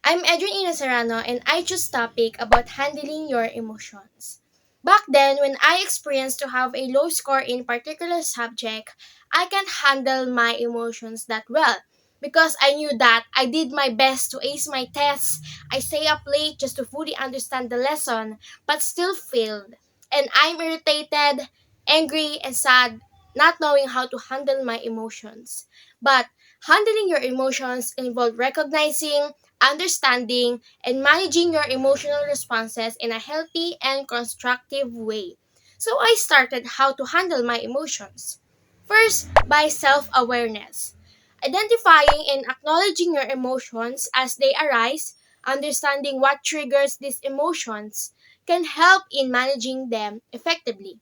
I'm Adriana Serrano and I choose topic about handling your emotions. Back then, when I experienced to have a low score in particular subject, I can't handle my emotions that well because I knew that I did my best to ace my tests. I stay up late just to fully understand the lesson, but still failed. And I'm irritated, angry, and sad, not knowing how to handle my emotions. But handling your emotions involves recognizing, understanding, and managing your emotional responses in a healthy and constructive way. So I started how to handle my emotions. First, by self-awareness. Identifying and acknowledging your emotions as they arise, understanding what triggers these emotions can help in managing them effectively.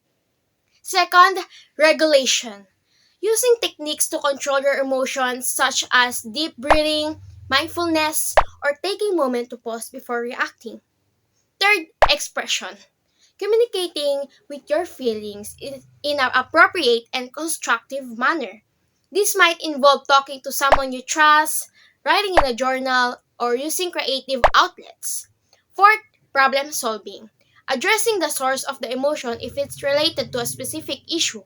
Second, regulation. Using techniques to control your emotions such as deep breathing, mindfulness, or taking a moment to pause before reacting. Third, expression. Communicating with your feelings in an appropriate and constructive manner. This might involve talking to someone you trust, writing in a journal, or using creative outlets. Fourth, problem solving. Addressing the source of the emotion if it's related to a specific issue.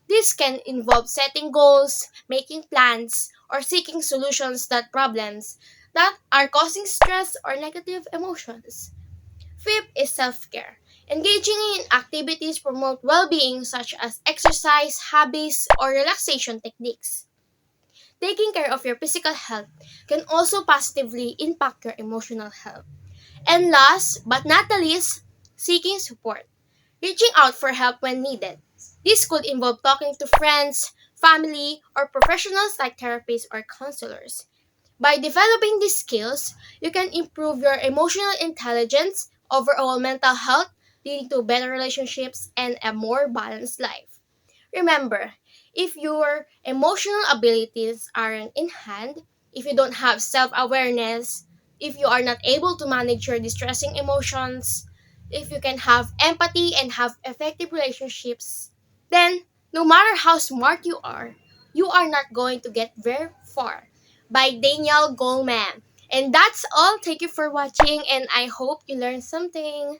This can involve setting goals, making plans, or seeking solutions to problems that are causing stress or negative emotions. Fifth is self-care. Engaging in activities promote well-being such as exercise, hobbies, or relaxation techniques. Taking care of your physical health can also positively impact your emotional health. And last but not the least, seeking support. Reaching out for help when needed. This could involve talking to friends, family, or professionals like therapists or counselors. By developing these skills, you can improve your emotional intelligence, overall mental health, leading to better relationships and a more balanced life. Remember, if your emotional abilities aren't in hand, if you don't have self awareness, if you are not able to manage your distressing emotions, if you can have empathy and have effective relationships, then no matter how smart you are not going to get very far. By Daniel Goleman. And that's all. Thank you for watching, and I hope you learned something.